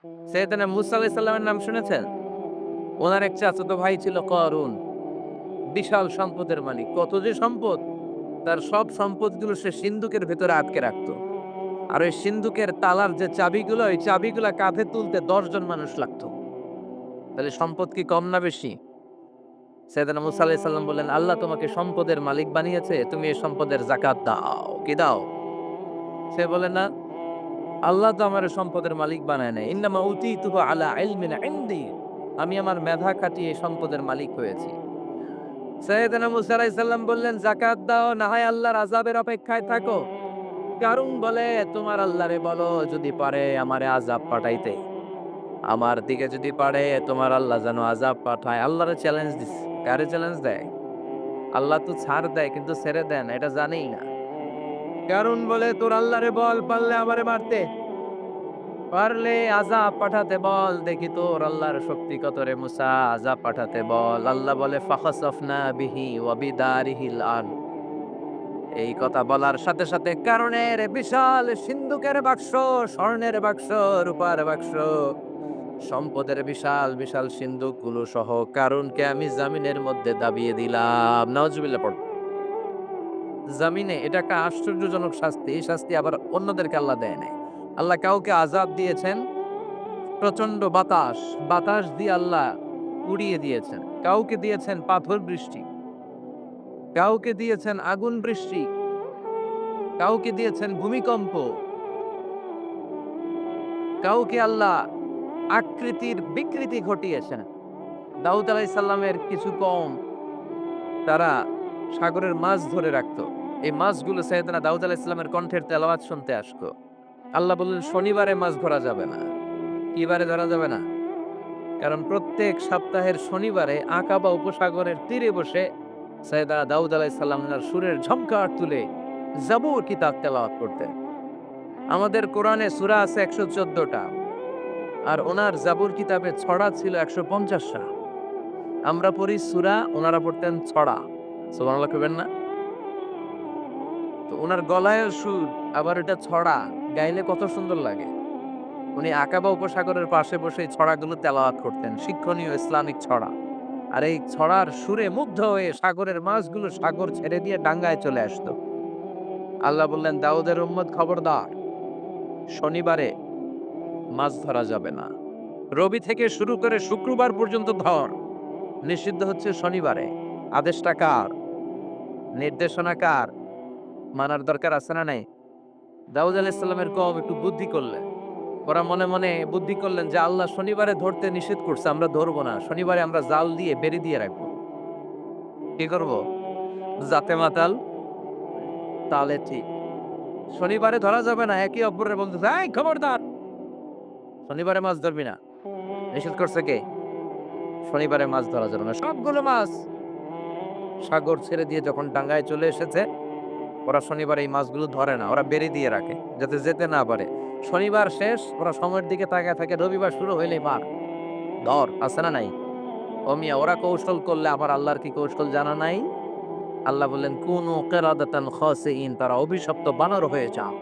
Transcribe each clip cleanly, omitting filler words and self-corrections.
সাইয়েদনা মূসা আলাইহিস সালামের নাম শুনেছেন? ওনার এক চাচাতো ভাই ছিল করুন। বিশাল সম্পদের মালিক। কত যে সম্পদ! তার সব সম্পদগুলো সে সিন্ধুকের ভেতরে আটকে রাখতো। আর ওই সিন্ধুকের তালার যে চাবিগুলো, ওই চাবিগুলা কাঁধে তুলতে ১০ জন মানুষ লাগতো। তাহলে সম্পদ কি কম না বেশি? সাইয়েদনা মূসা আলাইহিস সালাম বললেন, "আল্লাহ তোমাকে সম্পদের মালিক বানিয়েছে, তুমি এই সম্পদের যাকাত দাও।" কি দাও? সে বলে, "না, আল্লাহ তো আমারে সম্পদের মালিক বানায় নাই। ইন্নামা উতীতুহু আলা ইলমিন ইনদি। আমি আমার মেধা খাটিয়ে এই সম্পদের মালিক হয়েছি।" সাইয়েদনা মূসা আলাইহিস সালাম বললেন, "যাকাত দাও, না হয় আল্লাহর আযাবের অপেক্ষায় থাকো।" কারুন বলে, "তোমার আল্লাহরে বলো যদি পারে আমারে আযাব পাঠাইতে। আমার দিকে যদি পারে তোমার আল্লাহ যেন আযাব পাঠায়।" আল্লাহরে চ্যালেঞ্জ দিছে। কারে চ্যালেঞ্জ দেয়? আল্লাহ তো ছাড় দেয় কিন্তু ছেড়ে দেয় না, এটা জানেই না। কারুন বলে, "তোর আল্লাহরে বল পারলে আমারে মারতে। পারলে আযাব পাঠাতে বল, দেখি তোর আল্লাহর শক্তি কত রে মূসা, আযাব পাঠাতে বল।" আল্লাহ বলে, "ফাখাসাফনা বিহি ওয়া বিদারিহিল আরদ।" এই কথা বলার সাথে সাথে কারণের বিশাল সিন্ধুকের বাক্স, স্বর্ণের বাক্স, রূপার বাক্স, সম্পদের বিশাল বিশাল সিন্ধুকগুলো সহ কারুনকে আমি জামিনের মধ্যে দাবিয়ে দিলাম। নাউজুবিল্লাহ পড়। জামিনে এটা একটা আশ্চর্যজনক শাস্তি। এই শাস্তি আবার অন্যদেরকে আল্লাহ দেয় নাই। আল্লাহ কাউকে আযাব দিয়েছেন প্রচন্ড বাতাস, বাতাস দিয়ে আল্লাহ উড়িয়ে দিয়েছেন। কাউকে দিয়েছেন পাথর বৃষ্টি, কাউকে দিয়েছেন আগুন বৃষ্টি, কাউকে দিয়েছেন ভূমিকম্প, কাউকে আল্লাহ আকৃতির বিকৃতি ঘটিয়েছেন। দাউদ আলাইহিস সালামের কিছু কওম তারা সাগরের মাছ ধরে রাখতো। এই মাছগুলো সাইয়েদনা দাউদ আলাইহিস সালামের কণ্ঠের তেলাওয়াত শুনতে আসতো। আল্লাহ বললেন, "শনিবারে মাছ ধরা যাবে না।" কি বারে ধরা যাবে না? কারণ প্রত্যেক সপ্তাহের শনিবারে আকাবা উপসাগরের তীরে বসে সাইয়েদনা দাউদ আলাইহিস সালাম উনার সুরের ঝংকার তুলে জাবুর কিতাব তেলাওয়াত করতেন। আমাদের কোরআনে সূরা আছে ১১৪ টা। আর ওনার জাবুর কিতাবে ছড়া ছিল ১৫০ টা। আমরা পড়ি সূরা, ওনারা পড়তেন ছড়া। সুবহানাল্লাহ কইবেন না? তো উনার গলায়ও সুর, আবার এটা ছড়া। গাইলে কত সুন্দর লাগে। উনি আকাবা উপসাগরের পাশে বসে এই ছড়াগুলো তেলাওয়াত করতেন। শিক্ষণীয় ইসলামিক ছড়া। আর এই ছড়ার সুরে মুগ্ধ হয়ে সাগরের মাছগুলো সাগর ছেড়ে দিয়ে ডাঙ্গায় চলে আসতো। আল্লাহ বললেন, "দাউদের উম্মত খবরদার! শনিবারে মাছ ধরা যাবে না। রবি থেকে শুরু করে শুক্রবার পর্যন্ত ধর। নিষিদ্ধ হচ্ছে শনিবারে।" আদেশটা কার? নির্দেশনা কার? মানার দরকার আছে না নাই? দাউদ আলাইহিস সালামের কওম একটু বুদ্ধি করলেন। ওরা মনে মনে বুদ্ধি করলেন যে আল্লাহ শনিবারে ধরতে নিষেধ করছে, আমরা ধরবো না। শনিবারে আমরা জাল দিয়ে বেড়ি দিয়ে রাখবো। কি করব? জাতে মাতাল, তালে ঠিক। শনিবারে ধরা যাবে না। একে অপরের বলতেছে, "এই খবরদার! শনিবারে মাছ ধরবি না।" নিষেধ করছে কে? শনিবারে মাছ ধরা যাবে না। সবগুলো মাছ সাগর ছেড়ে দিয়ে যখন ডাঙ্গায় চলে এসেছে, ওরা শনিবার এই মাছগুলো ধরে না। ওরা বেড়ি দিয়ে রাখে যাতে যেতে না পারে। শনিবার শেষ, ওরা সময়ের দিকে তাকায় থাকে, রবিবার শুরু হইলেই মার, ধর, আছে না নাই? ও মিয়া, ওরা কৌশল করলে আবার আল্লাহর কি কৌশল জানা নাই? আল্লাহ বললেন, কুনু কিরাদাতান খাসিইন, তারা অভিশপ্ত বানর হয়ে যাও।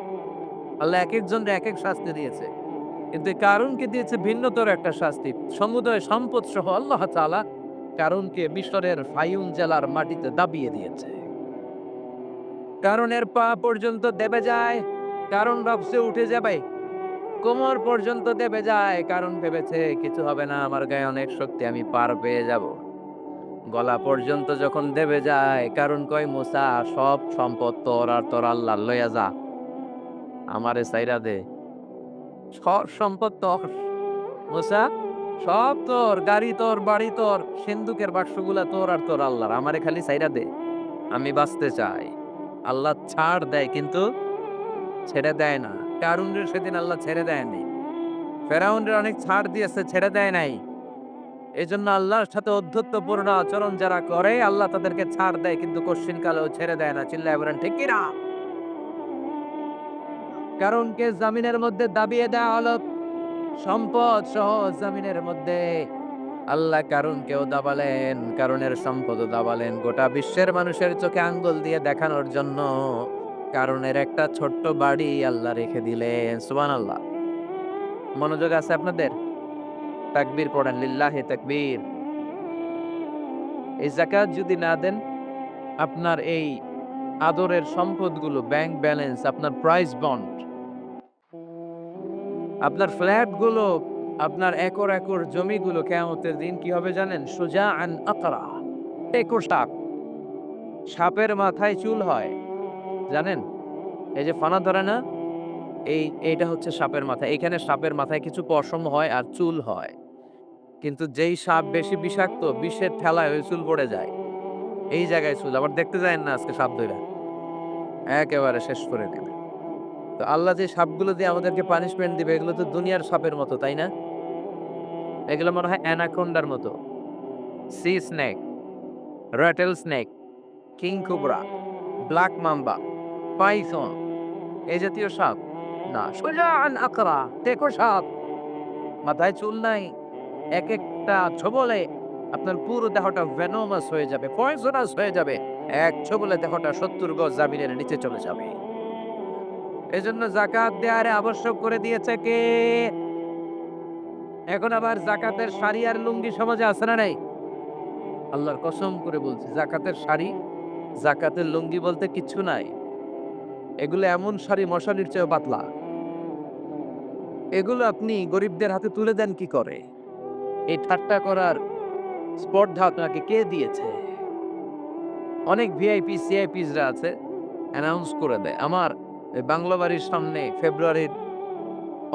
আল্লাহ একেকজনকে একেক শাস্তি দিয়েছে। কিন্তু এই কারুনকে দিয়েছে ভিন্নতর একটা শাস্তি। সমুদয় সম্পদ সহ আল্লাহ তাআলা কারুনকে মিশরের ফায়ুম জেলার মাটিতে দাবিয়ে দিয়েছে। কারণের পা পর্যন্ত দেবে যায়। কারণ ভাবছে উঠে যাবে। কোমর পর্যন্ত দেবে যায়। কারণ ভেবেছে কিছু হবে না, আমার গায়ে অনেক শক্তি, আমি পার পেয়ে যাব। গলা পর্যন্ত যখন দেবে যায়, কারণ কয়, "মুসা, সব সম্পদ তোর আর তোর আল্লাহর লইয়া যা। আমারে ছাইড়া দে। সব সম্পদ তোর। মুসা, সব তোর, গাড়ি তোর, বাড়ি তোর, সিন্ধুকের বাক্সগুলা তোর আর তোর আল্লাহর। আমারে খালি ছাইড়া দে। আমি বাঁচতে চাই।" আল্লাহ ছাড় দেয় কিন্তু ছেড়ে দেয় না। কারুনরে সেদিন আল্লাহ ছেড়ে দেয়নি। ফেরাউনরে অনেক ছাড় দিয়েছে, ছেড়ে দেয় নাই। এজন্য আল্লাহর সাথে অধ্যত্বপূর্ণ আচরণ যারা করে, আল্লাহ তাদেরকে ছাড় দেয় কিন্তু কশ্চিনকালেও ছেড়ে দেয় না। চিল্লায় বলেন ঠিক কিনা? কারুনকে জামিনের মধ্যে দাবিয়ে দেওয়া হলো, সম্পদ সহ জামিনের মধ্যে। আল্লাহ কারুনকেও দাবালেন, কারুনের সম্পদও দাবালেন। গোটা বিশ্বের মানুষের চোখে আঙ্গুল দিয়ে দেখানোর জন্য কারুনের একটা ছোট্ট বাড়ি আল্লাহ রেখে দিলেন। সুবহানাল্লাহ। মনোযোগ আছে আপনাদের? তাকবীর পড়েন, লিল্লাহি তাকবীর। এই যাকাত যদি না দেন, আপনার এই আদরের সম্পদগুলো, ব্যাংক ব্যালেন্স, আপনার প্রাইস বন্ড, আপনার ফ্ল্যাটগুলো, আপনার একর একর জমিগুলো কিয়ামতের দিন কি হবে জানেন? সুজাআন আকরা, টেকো সাপ। সাপের মাথায় চুল হয়, জানেন? এই যে ফানা ধরে না? এইটা হচ্ছে সাপের মাথা। এখানে সাপের মাথায় কিছু পশম হয় আর চুল হয়। কিন্তু যেই সাপ বেশি বিষাক্ত, বিষের ঠেলায় ওই চুল পড়ে যায়। এই জায়গায় চুল। আবার দেখতে যায়েন না আজকে সাপ ধইরা। একেবারে শেষ করে দিবে। তো আল্লাহ যে সাপগুলো দিয়ে আমাদেরকে পানিশমেন্ট দিবে, এগুলো তো দুনিয়ার সাপের মতো, তাই না? এগুলো মনে হয় অ্যানাকোন্ডার মতো, sea snake, rattle snake, king cobra, black mamba, python, এই জাতীয় সাপ না। সুজাআন আকরা, টেকো সাপ, মাথায় চুল নাই। একেকটা ছোবলে আপনার পুরো দেহটা ভেনোমাস হয়ে যাবে, পয়জনাস হয়ে যাবে। এক ছোবলে দেহটা ৭০ গজ জমিনের নিচে চলে যাবে। এজন্য যাকাত দেয়ারে আবশ্যক করে দিয়েছে কে? এখন আবার যাকাতের শাড়ি আর লুঙ্গি সমাজে আছে না নাই? আল্লাহর কসম করে বলছি, যাকাতের শাড়ি, যাকাতের লুঙ্গি বলতে কিচ্ছু নাই। এগুলো এমন শাড়ি মশারির চেয়েও পাতলা। এগুলো আপনি গরিবদের হাতে তুলে দেন কি করে? এই ঠাট্টা করার স্পর্ধা আপনাকে কে দিয়েছে? অনেক ভিআইপি সিআইপিসরা আছে, অ্যানাউন্স করে দেয়, আমার এই বাংলা বাড়ির সামনে ফেব্রুয়ারির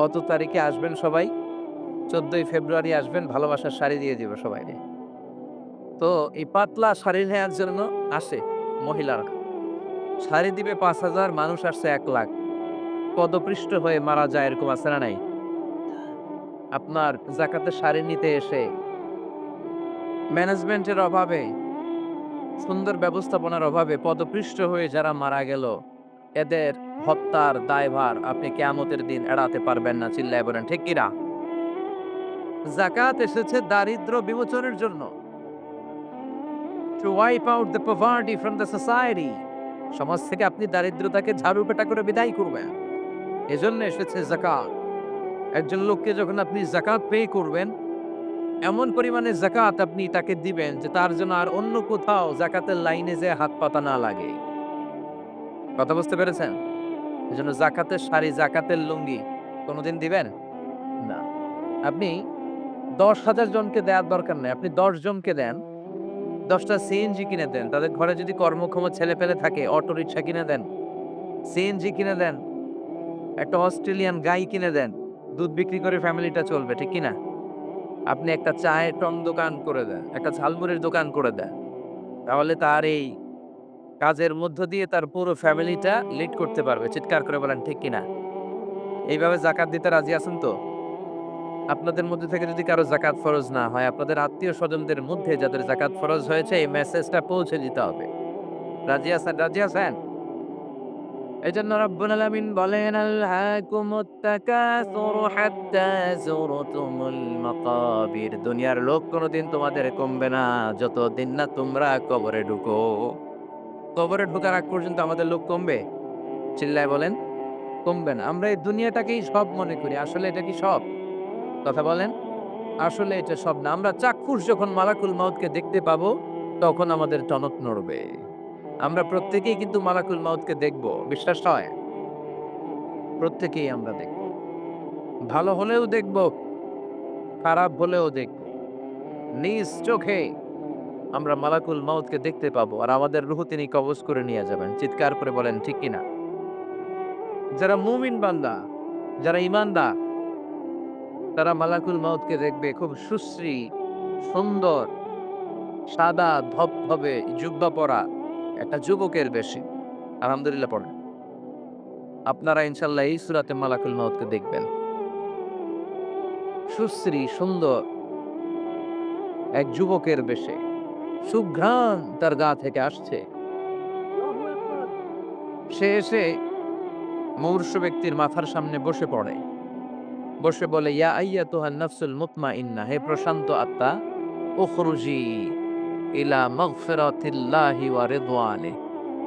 অত তারিখে আসবেন সবাই, ১৪ই ফেব্রুয়ারি আসবেন, ভালোবাসার শাড়ি দিয়ে দিব সবাইকে। তো এই পাতলা শাড়ি নেয়ার জন্য আসে মহিলারা। শাড়ি দিবে ৫,০০০, মানুষ আসছে ১,০০,০০০। পদপৃষ্ঠ হয়ে মারা যায়, এরকম আছে না নাই? আপনার যাকাতের শাড়ি নিতে এসে ম্যানেজমেন্টের অভাবে, সুন্দর ব্যবস্থাপনার অভাবে পদপৃষ্ঠ হয়ে যারা মারা গেল, এদের হত্যার দায়ভার আপনি কিয়ামতের দিন এড়াতে পারবেন না। চিল্লায় বলেন ঠিক কিনা? যাকাত এসেছে দারিদ্র বিমোচনের জন্য। To wipe out the poverty from the society. সমাজ থেকে আপনি দারিদ্রতাকে ঝাড়ু পেটা করে বিদায় করবেন। এজন্য এসেছে যাকাত। একজন লোককে যখন আপনি যাকাত পে করবেন, এমন পরিমাণে যাকাত আপনি তাকে দিবেন যে তার জন্য আর অন্য কোথাও যাকাতের লাইনে যেয়ে হাত পাতা না লাগে। কথা বুঝতে পেরেছেন? এজন্য যাকাতের শাড়ি, যাকাতের লুঙ্গি কোনদিন দিবেন? না। আপনি ১০,০০০ জনকে দেয়ার দরকার নাই। আপনি ১০ জনকে দেন, ১০ টা সিএনজি কিনে দেন। তাদের ঘরে যদি কর্মক্ষম ছেলেপেলে থাকে, অটোরিকশা কিনে দেন, সিএনজি কিনে দেন, একটা অস্ট্রেলিয়ান গাই কিনে দেন। দুধ বিক্রি করে ফ্যামিলিটা চলবে, ঠিক কি না? আপনি একটা চায়ের টং দোকান করে দেন, একটা ঝালমুড়ির দোকান করে দেন। তাহলে তার এই কাজের মধ্য দিয়ে তার পুরো ফ্যামিলিটা লিড করতে পারবে। চিৎকার করে বলেন ঠিক কিনা? এইভাবে যাকাত দিতে রাজি আছেন তো? আপনাদের মধ্যে থেকে যদি কারো যাকাত ফরজ না হয়, আপনাদের আত্মীয়-স্বজনদের মধ্যে যাদের যাকাত ফরজ হয়েছে, এই মেসেজটা পৌঁছে দিতে হবে। রাজি আছেন? রাজি আছেন? এজন্য রব্বুল আলামিন বলেন, আলহাকুমুত তাকাসুরু হাত্তা যুরতুমুল মাকাবির। দুনিয়ার লোক কোনদিন তোমাদের কমবে না যতদিন না তোমরা কবরে ঢুকো। কবরে ঢোকার আগ পর্যন্ত আমাদের লোক কমবে? চিল্লায় বলেন, কমবে না। আমরা এই দুনিয়াটাকেই সব মনে করি। আসলে এটা কি সব? কথা বলেন। আসলে এটা সব না। আমরা চাক্ষুষ যখন মালাকুল মাউতকে দেখতে পাবো, তখন আমাদের টনক নড়বে। আমরা প্রত্যেকেই কিন্তু মালাকুল মাউতকে দেখব। বিশ্বাস হয়? প্রত্যেকেই আমরা দেখব। ভালো হলেও দেখব, খারাপ হলেও দেখব। নিজ চোখে আমরা মালাকুল মাউতকে দেখতে পাবো। আর আমাদের রূহ তিনি কবজ করে নিয়ে যাবেন। চিৎকার করে বলেন ঠিক কিনা? যারা মুমিন বান্দা, যারা ঈমানদার, তারা মালাকুল মাউতকে দেখবে খুব সুশ্রী, সুন্দর, সাদা ধবধবে জুব্বা পরা একটা যুবকের বেশে। আলহামদুলিল্লাহ পড়েন। আপনারা ইনশাআল্লাহ এই সূরাতে মালাকুল মাউতকে দেখবেন। সুশ্রী সুন্দর এক যুবকের বেশে। সুঘ্রাণ তার গা থেকে আসছে। সে এসে মুমূর্ষু ব্যক্তির মাথার সামনে বসে পড়ে। বসে বলে, ইয়া আইয়াতুহান নাফসুল মুতমাইন্নাহ, হে প্রশান্ত আত্মা, উখরুজি ইলা মাগফিরাতিল্লাহি ওয়া রিদওয়ানিহি,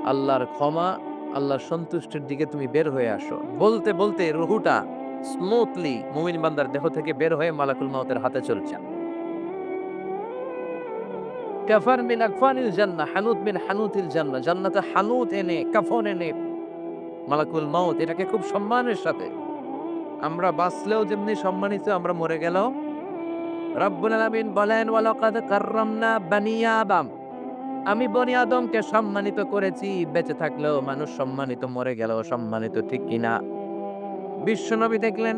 আল্লাহর ক্ষমা, আল্লাহর সন্তুষ্টির দিকে তুমি বের হয়ে আসো। বলতে বলতে রুহুটা স্মুথলি মুমিন বান্দার দেহ থেকে বের হয়ে মালাকুল মাউতের হাতে চলে যান। কাফান মিন আকফানিল জান্নাহ, হানুত মিন হানুতিল জান্নাহ। জান্নাতে হানুত এনে, কাফন এনে মালাকুল মাউত এটাকে খুব সম্মানের সাথে, আমরা বাঁচলেও যেমনি সম্মানিত, আমরা মরে গেলেও। রব্বুল আলামিন বলেন, ওয়ালাকাদ কাররামনা বানি আদম, আমি বনি আদমকে সম্মানিত করেছি, বেঁচে থাকলেও মানুষ সম্মানিত, মরে গেলেও সম্মানিত, ঠিক কিনা? বিশ্বনবী দেখলেন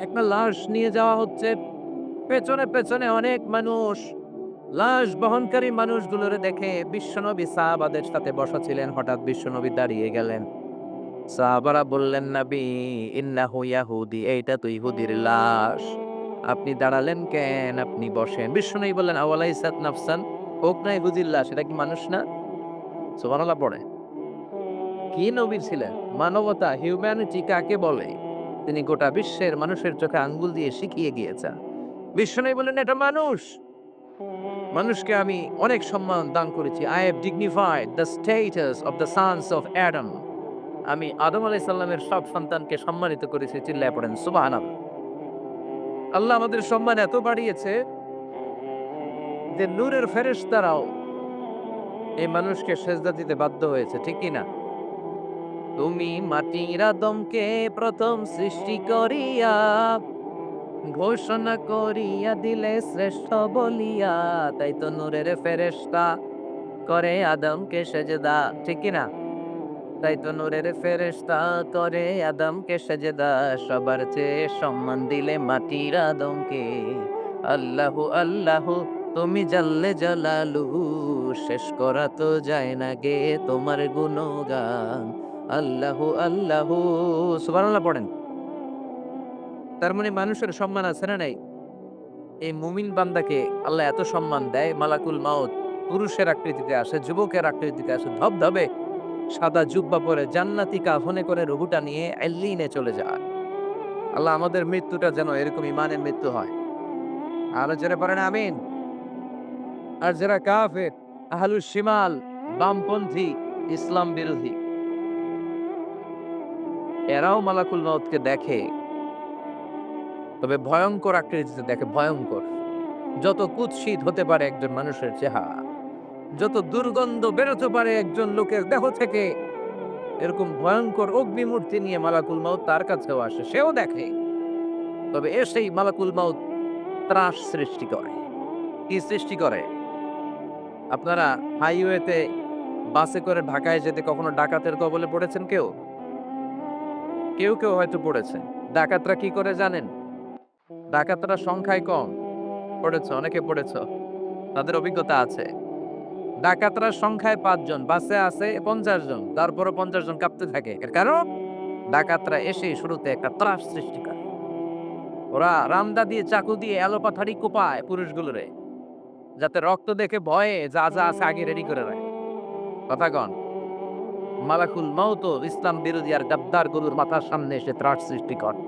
একটা লাশ নিয়ে যাওয়া হচ্ছে, পেছনে পেছনে অনেক মানুষ, লাশ বহনকারী মানুষগুলোরে দেখে বিশ্বনবী সাহাবাদের সাথে বসা ছিলেন, হঠাৎ বিশ্বনবী দাঁড়িয়ে গেলেন। সাহাবারা বললেন, নবী ইন্নাহু ইয়াহুদি, এইটা তো ইহুদির লাশ, আপনি দাঁড়ালেন কেন? আপনি বসেন। বিশ্বনবী বললেন, আওয়ালাইসাত নাফসান, হোক না ইহুদির লাশ, এটা কি মানুষ না? সুবহানাল্লাহ পড়ে। কি নবী ছিলেন! মানবতা, হিউম্যানিটি কাকে বলে তিনি গোটা বিশ্বের মানুষের চোখে আঙ্গুল দিয়ে শিখিয়ে গিয়েছেন। বিশ্বনবী বললেন, এটা মানুষ, মানুষকে আমি অনেক সম্মান দান করেছি। I have dignified the status of the sons of Adam, আমি আদম আলাইহিস সালামের সব সন্তানকে সম্মানিত করেছি। চিল্লায়ে পড়েন সুবহানাল্লাহ। আল্লাহ আমাদের সম্মান এত বাড়িয়েছে যে নূরের ফেরেশতারাও এই মানুষকে সেজদা দিতে বাধ্য হয়েছে, ঠিক কি না? তুমি মাটির আদমকে প্রথম সৃষ্টি করিয়া ঘোষণা করিয়া দিলে শ্রেষ্ঠ বলিয়া, তাই তো নূরের ফেরেশতা করে আদমকে সেজদা, ঠিক কি না? তাই তো নূরের ফেরেশতা করে আদমকে সেজদা, সবার চেয়ে সম্মান দিলে মাটির আদমকে। আল্লাহু আল্লাহু, তুমি জাল্লে জালালুহু, শেষ করা তো যায় না গে তোমার গুণগান। আল্লাহু আল্লাহু, সুবহানাল্লাহ পড়েন। তার মানে মানুষের সম্মান আছে না নাই? এই মুমিন বান্দাকে আল্লাহ এত সম্মান দেয়, মালাকুল মাউত পুরুষের আকৃতিতে আসে, যুবকের আকৃতিতে আসে, ধবধবে সাদা জুব্বা পরে জান্নাতি কাফনে করে রুহুটা নিয়ে এল্লিনে চলে যায়। আল্লাহ আমাদের মৃত্যুটা যেন এরকম ইমানের মৃত্যু হয়। আরো জোরে পড়েন আমিন। আর যারা কাফের, আহলুস শিমাল, বামপন্থী, ইসলাম বিরোধী, এরাও মালাকুল মাউতকে দেখে, তবে ভয়ঙ্কর আকৃতিতে দেখে, ভয়ঙ্কর। যত কুৎসিত হতে পারে একজন মানুষের চেহারা, যত দুর্গন্ধ বেরোতে পারে একজন লোকের দেহ থেকে, এরকম ভয়ঙ্কর অগ্নিমূর্তি নিয়ে মালাকুল মাউত তার কাছেও আসে, সেও দেখে। তবে এসেই মালাকুল মাউত ত্রাস সৃষ্টি করে। কি সৃষ্টি করে? আপনারা হাইওয়েতে বাসে করে ঢাকায় যেতে কখনো ডাকাতের কবলে পড়েছেন কেউ? কেউ কেউ হয়তো পড়েছে। ডাকাতরা কি করে জানেন? ডাকাতরা সংখ্যায় কম। পড়েছ, অনেকে পড়েছ, তাদের অভিজ্ঞতা আছে। ডাকাতরা সংখ্যায় ৫ জন, বাসে আছে ৫০ জন, তারপরও ৫০ জন কাঁপতে থাকে। এর কারণ ডাকাতরা এসেই শুরুতে একটা ত্রাস সৃষ্টি করে। ওরা রামদা দিয়ে, চাকু দিয়ে এলোপাথাড়ি কোপায় পুরুষগুলোরে, যাতে রক্ত দেখে ভয়ে যা যা আছে আগে রেডি করে রাখে। কথা কন। মালাকুল মাউতও ইসলাম বিরোধী আর গাদ্দার গুলোর মাথার সামনে এসে ত্রাস সৃষ্টি করে।